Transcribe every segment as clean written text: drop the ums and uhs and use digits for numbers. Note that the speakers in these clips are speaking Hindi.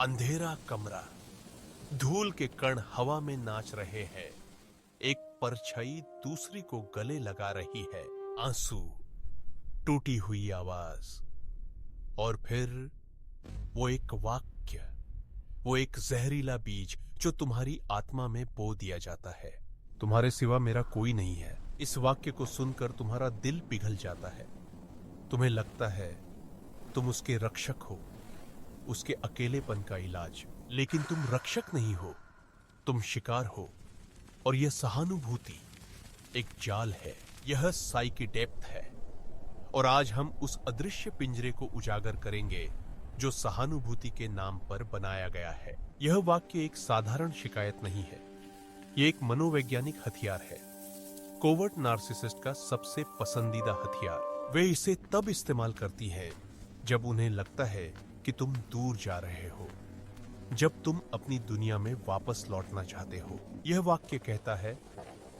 अंधेरा कमरा, धूल के कण हवा में नाच रहे हैं। एक परछाई दूसरी को गले लगा रही है। आंसू, टूटी हुई आवाज, और फिर वो एक वाक्य, वो एक जहरीला बीज जो तुम्हारी आत्मा में बो दिया जाता है। तुम्हारे सिवा मेरा कोई नहीं है। इस वाक्य को सुनकर तुम्हारा दिल पिघल जाता है। तुम्हें लगता है तुम उसके रक्षक हो, उसके अकेलेपन का इलाज। लेकिन तुम रक्षक नहीं हो, तुम शिकार हो। और यह सहानुभूति एक जाल है, यह साइकी डेप्थ है। और आज हम उस अदृश्य पिंजरे को उजागर करेंगे जो सहानुभूति के नाम पर बनाया गया है। यह वाक्य एक साधारण शिकायत नहीं है, यह एक मनोवैज्ञानिक हथियार है। कोवर्ट नार्सिसिस्ट का सबसे पसंदीदा हथियार। वे इसे तब इस्तेमाल करती हैं जब उन्हें लगता है कि तुम दूर जा रहे हो, जब तुम अपनी दुनिया में वापस लौटना चाहते हो। यह वाक्य कहता है,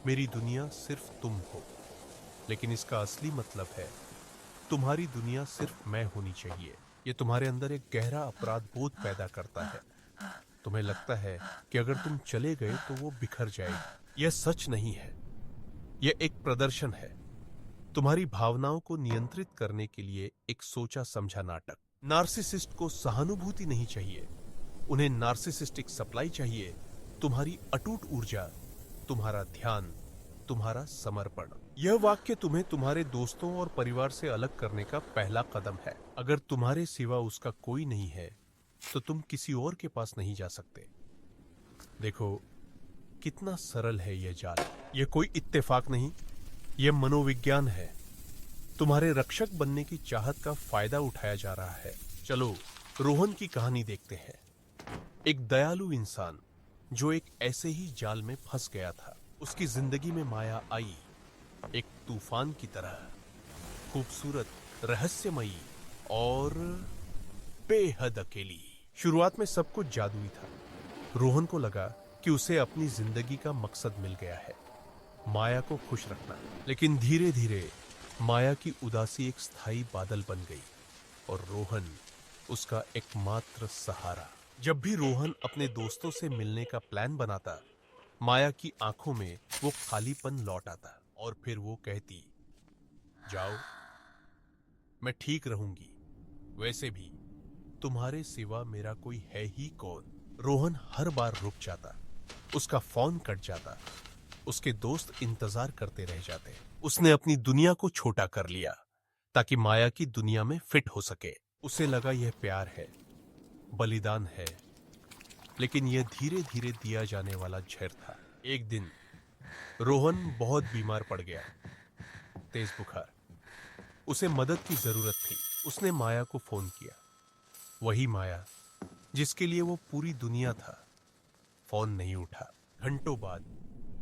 मेरी दुनिया सिर्फ तुम हो। लेकिन इसका असली मतलब है, तुम्हारी दुनिया सिर्फ मैं होनी चाहिए। यह तुम्हारे अंदर एक गहरा अपराध बोध पैदा करता है। तुम्हें लगता है कि अगर तुम चले गए तो वो बिखर जाएगी। यह सच नहीं है, यह एक प्रदर्शन है, तुम्हारी भावनाओं को नियंत्रित करने के लिए एक सोचा समझा नाटक। नार्सिसिस्ट को सहानुभूति नहीं चाहिए, उन्हें नार्सिसिस्टिक सप्लाई चाहिए। तुम्हारी अटूट ऊर्जा, तुम्हारा ध्यान, तुम्हारा समर्पण। यह वाक्य तुम्हें तुम्हारे दोस्तों और परिवार से अलग करने का पहला कदम है। अगर तुम्हारे सिवा उसका कोई नहीं है तो तुम किसी और के पास नहीं जा सकते। देखो कितना सरल है यह जाल। यह कोई इत्तेफाक नहीं, यह मनोविज्ञान है। तुम्हारे रक्षक बनने की चाहत का फायदा उठाया जा रहा है। चलो रोहन की कहानी देखते हैं। एक दयालु इंसान जो एक ऐसे ही जाल में फंस गया था। उसकी जिंदगी में माया आई, एक तूफान की तरह, खूबसूरत, रहस्यमयी और बेहद अकेली। शुरुआत में सब कुछ जादुई था। रोहन को लगा कि उसे अपनी जिंदगी का मकसद मिल गया है, माया को खुश रखना। लेकिन धीरे धीरे माया की उदासी एक स्थायी बादल बन गई और रोहन उसका एकमात्र सहारा। जब भी रोहन अपने दोस्तों से मिलने का प्लान बनाता, माया की आंखों में वो खालीपन लौट आता। और फिर वो कहती, जाओ, मैं ठीक रहूंगी। वैसे भी तुम्हारे सिवा मेरा कोई है ही कौन। रोहन हर बार रुक जाता, उसका फोन कट जाता, उसके दोस्त इंतजार करते रह जाते। उसने अपनी दुनिया को छोटा कर लिया ताकि माया की दुनिया में फिट हो सके। उसे लगा यह प्यार है, बलिदान है, लेकिन यह धीरे धीरे दिया जाने वाला जहर था। एक दिन रोहन बहुत बीमार पड़ गया, तेज बुखार। उसे मदद की जरूरत थी। उसने माया को फोन किया, वही माया जिसके लिए वो पूरी दुनिया था। फोन नहीं उठा। घंटों बाद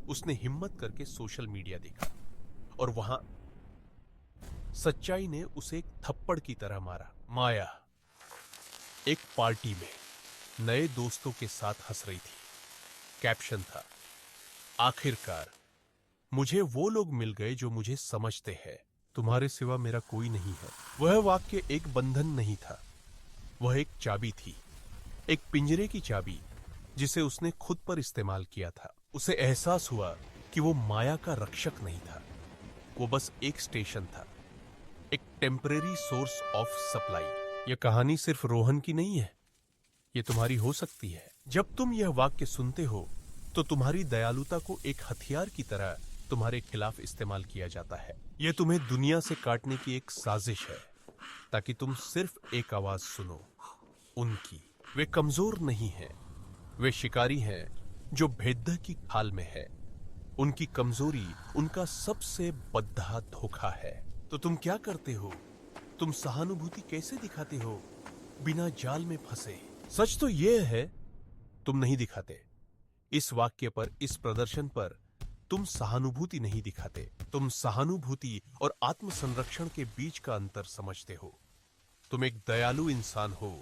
उसने हिम्मत करके सोशल मीडिया देखा और वहां सच्चाई ने उसे एक थप्पड़ की तरह मारा। माया एक पार्टी में नए दोस्तों के साथ हंस रही थी। कैप्शन था, आखिरकार मुझे वो लोग मिल गए जो मुझे समझते हैं। तुम्हारे सिवा मेरा कोई नहीं है। वह वाक्य एक बंधन नहीं था, वह एक चाबी थी, एक पिंजरे की चाबी जिसे उसने खुद पर इस्तेमाल किया था। उसे एहसास हुआ कि वो माया का रक्षक नहीं था, वो बस एक स्टेशन था, एक टेम्परेरी सोर्स ऑफ सप्लाई। यह कहानी सिर्फ रोहन की नहीं है, यह तुम्हारी हो सकती है। जब तुम यह वाक्य सुनते हो तो तुम्हारी दयालुता को एक हथियार की तरह तुम्हारे खिलाफ इस्तेमाल किया जाता है। यह तुम्हें दुनिया से काटने की एक साजिश है ताकि तुम सिर्फ एक आवाज सुनो, उनकी। वे कमजोर नहीं हैं, वे शिकारी हैं जो भेद्दा की खाल में है। उनकी कमजोरी उनका सबसे बड़ा धोखा है। तो तुम क्या करते हो? तुम सहानुभूति कैसे दिखाते हो बिना जाल में फंसे? सच तो यह है, तुम नहीं दिखाते। इस वाक्य पर, इस प्रदर्शन पर तुम सहानुभूति नहीं दिखाते। तुम सहानुभूति और आत्मसंरक्षण के बीच का अंतर समझते हो। तुम एक दयालु इंसान हो,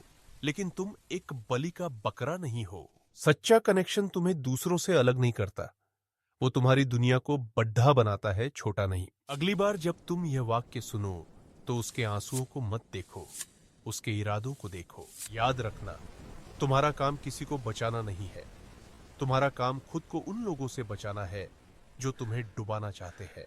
लेकिन तुम एक बलि का बकरा नहीं हो। सच्चा कनेक्शन तुम्हें दूसरों से अलग नहीं करता, वो तुम्हारी दुनिया को बड्ढा बनाता है, छोटा नहीं। अगली बार जब तुम यह वाक्य सुनो तो उसके आंसुओं को मत देखो, उसके इरादों को देखो। याद रखना, तुम्हारा काम किसी को बचाना नहीं है, तुम्हारा काम खुद को उन लोगों से बचाना है जो तुम्हें डुबाना चाहते हैं।